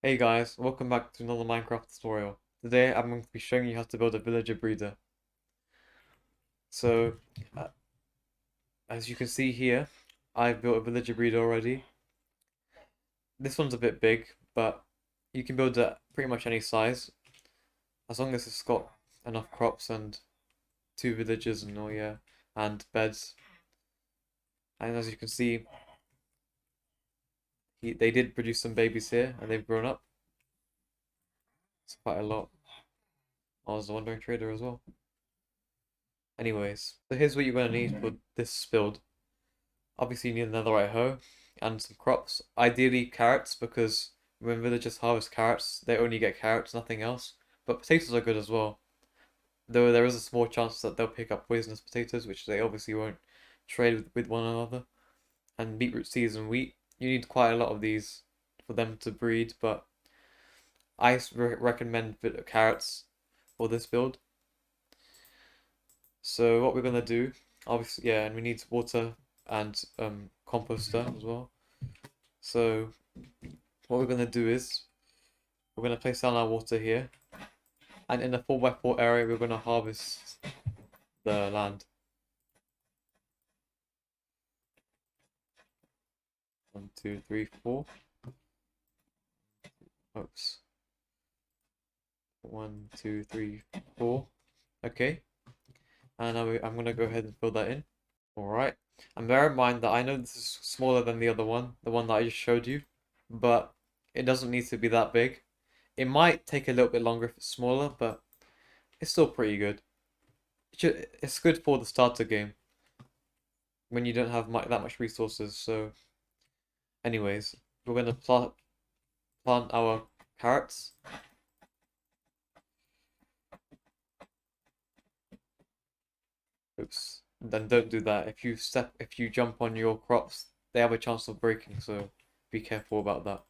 Hey guys, welcome back to another Minecraft tutorial. Today I'm going to be showing you how to build a villager breeder. So, uh, as you can see here, I've built a villager breeder already. This one's a bit big, but you can build it pretty much any size, as long as it's got enough crops and two villagers and all, yeah, and beds. And as you can see, they did produce some babies here, and they've grown up. It's quite a lot. I was the wandering trader as well. Anyways, so here's what you're going to need for this build. Obviously, you need another right hoe and some crops. Ideally, carrots, because when villagers harvest carrots, they only get carrots, nothing else. But potatoes are good as well. Though there is a small chance that they'll pick up poisonous potatoes, which they obviously won't trade with one another. And beetroot seeds and wheat. You need quite a lot of these for them to breed, but I recommend carrots for this build. So what we're gonna do, obviously, yeah, and we need water and composter as well. So what we're gonna do is we're gonna place down our water here, and in the 4x4 area we're gonna harvest the land. 1, 2, 3, 4. Oops. 1, 2, 3, 4. Okay, and now I'm gonna go ahead and fill that in. All right, and bear in mind that I know this is smaller than the other one, the one that I just showed you, but it doesn't need to be that big. It might take a little bit longer if it's smaller, but it's still pretty good. It's good for the starter game when you don't have that much resources. So, anyways, we're gonna plant our carrots. Oops. Then don't do that. If you jump on your crops, they have a chance of breaking. So be careful about that.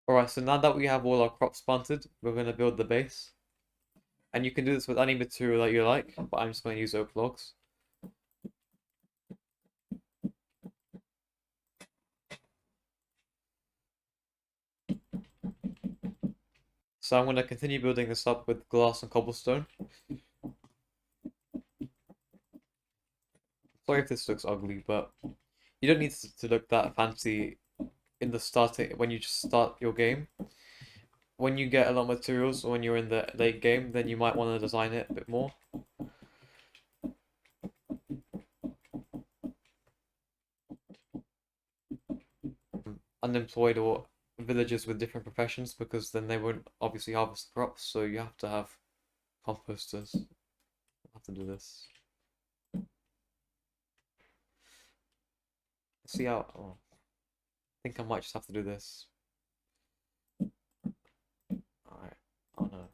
All right. So now that we have all our crops planted, we're gonna build the base. And you can do this with any material that you like, but I'm just gonna use oak logs. So I'm going to continue building this up with glass and cobblestone. Sorry if this looks ugly, but you don't need to look that fancy in the starting when you just start your game. When you get a lot of materials, or when you're in the late game, then you might want to design it a bit more. Unemployed or villagers with different professions, because then they won't obviously harvest crops, so you have to have composters. I have to do this. See how? Oh, I think I might just have to do this. Alright. Oh no.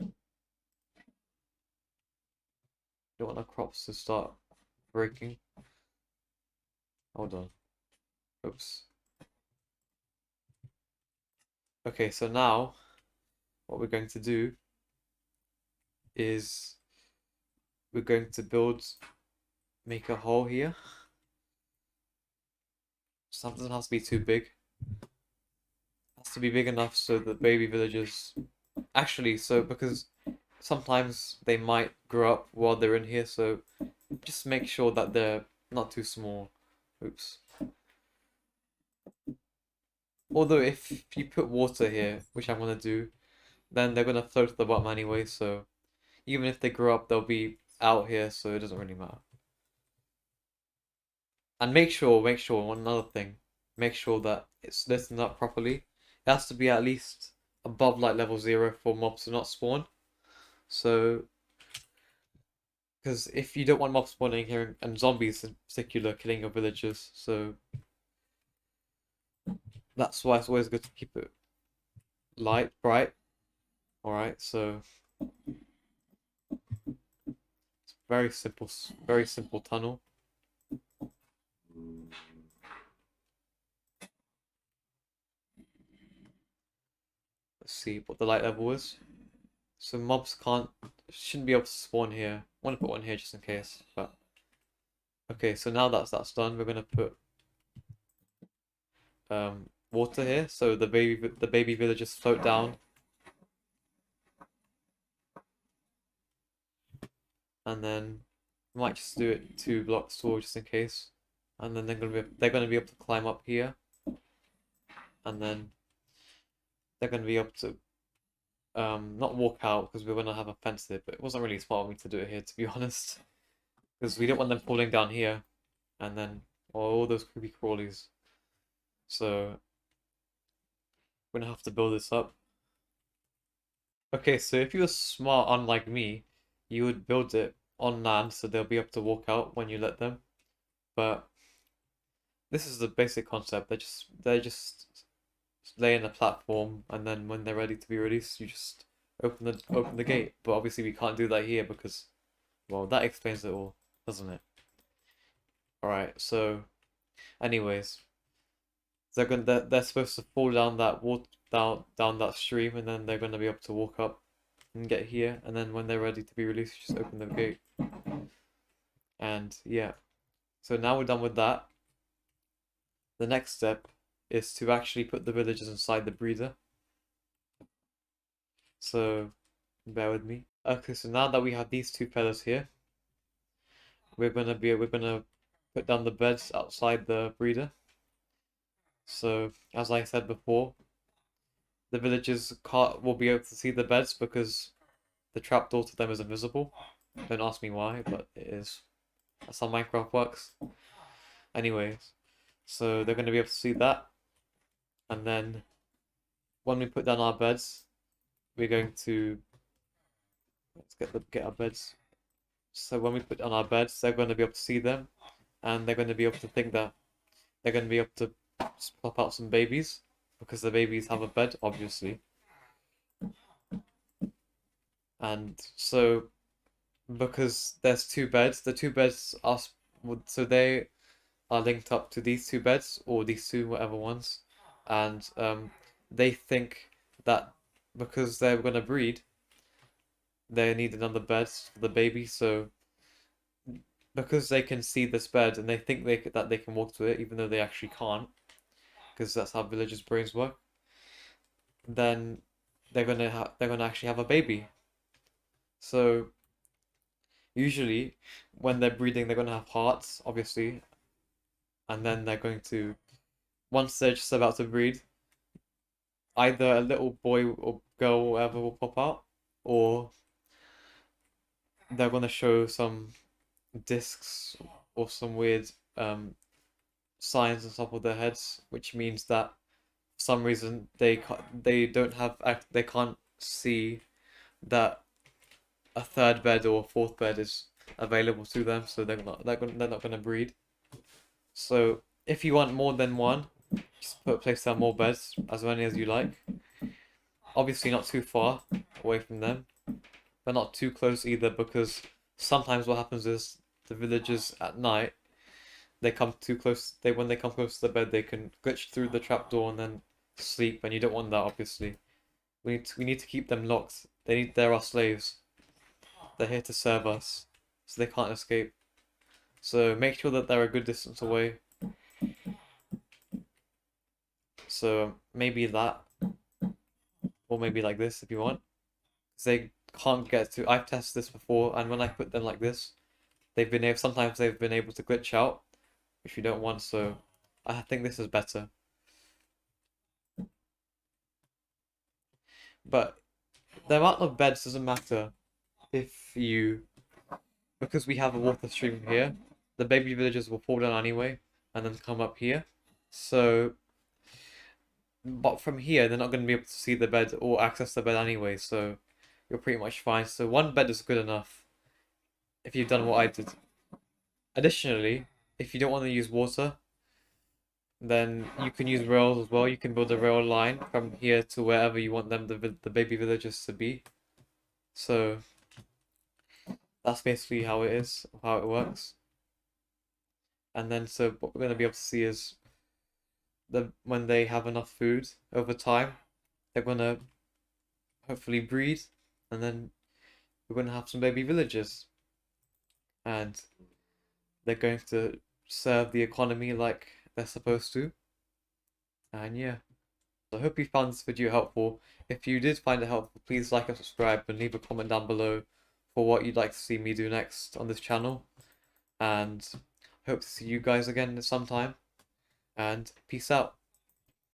Don't want the crops to start breaking. Hold on. Oops. Okay, so now what we're going to do is we're going to make a hole here. Something doesn't have to be too big. It has to be big enough so that baby villagers actually, so because sometimes they might grow up while they're in here, so just make sure that they're not too small. Oops. Although if you put water here, which I'm gonna do, then they're gonna float to the bottom anyway, so even if they grow up, they'll be out here, so it doesn't really matter. And one another thing, make sure that it's listed up properly. It has to be at least above like level 0 for mobs to not spawn. So, because if you don't want mobs spawning here and zombies in particular killing your villagers, so that's why it's always good to keep it bright. Alright, so it's very simple tunnel. Let's see what the light level is. So mobs shouldn't be able to spawn here. I want to put one here just in case, but okay. So now that's done, we're gonna put water here, so the baby villagers float down, and then might just do it 2 blocks tall just in case, and then they're gonna be able to climb up here, and then they're gonna be able to not walk out because we're gonna have a fence there, but it wasn't really smart of me to do it here to be honest, because we don't want them falling down here, and then all those creepy crawlies. So we're gonna have to build this up. Okay, so if you were smart, unlike me, you would build it on land so they'll be able to walk out when you let them. But this is the basic concept. They just lay in a platform, and then when they're ready to be released, you just open the gate. But obviously we can't do that here because, well, that explains it all, doesn't it? All right. So, anyways, they're supposed to fall down that water down that stream, and then they're gonna be able to walk up and get here, and then when they're ready to be released, you just open the gate. And yeah, so now we're done with that. The next step is to actually put the villagers inside the breeder. So bear with me. Okay, so now that we have these 2 fellas here, we're gonna put down the beds outside the breeder. So as I said before, the villagers can't will be able to see the beds because the trapdoor to them is invisible. Don't ask me why, but it is. That's how Minecraft works. Anyways, so they're gonna be able to see that, and then when we put down our beds, we're going to let's get our beds. So when we put down our beds, they're going to be able to see them, and they're going to be able to think that they're going to be able to plop out some babies because the babies have a bed, obviously. And so because there's 2 beds, the 2 beds are so they are linked up to these 2 beds or these 2 whatever ones, and they think that because they're going to breed, they need another bed for the baby. So because they can see this bed and they think that they can walk to it, even though they actually can't, because that's how villagers' brains work, then they're gonna actually have a baby. So usually, when they're breeding, they're gonna have hearts, obviously, and then they're going to once they're just about to breed, either a little boy or girl or whatever will pop out, or they're gonna show some discs or some weird signs on top of their heads, which means that for some reason they can't see that a 3rd bed or a 4th bed is available to them, so they're not gonna breed. So if you want more than one, just place down more beds, as many as you like. Obviously not too far away from them, but not too close either, because sometimes what happens is the villagers at night they come too close. When they come close to the bed, they can glitch through the trapdoor and then sleep, and you don't want that, obviously. We need to keep them locked. They're our slaves. They're here to serve us, so they can't escape. So make sure that they're a good distance away. So maybe that, or maybe like this if you want. Because they can't get to. I've tested this before, and when I put them like this, sometimes they've been able to glitch out, which you don't want. So I think this is better. But the amount of beds doesn't matter if you because we have a water stream here. The baby villagers will fall down anyway and then come up here. So, but from here they're not going to be able to see the bed or access the bed anyway. So you're pretty much fine. So 1 bed is good enough if you've done what I did. Additionally, if you don't want to use water, then you can use rails as well. You can build a rail line from here to wherever you want the baby villagers to be. So that's basically how it is, how it works. And then so what we're going to be able to see is when they have enough food over time, they're going to hopefully breed, and then we're going to have some baby villagers, and they're going to serve the economy like they're supposed to. And yeah, so I hope you found this video helpful. If you did find it helpful, please like and subscribe and leave a comment down below for what you'd like to see me do next on this channel. And I hope to see you guys again sometime. And peace out.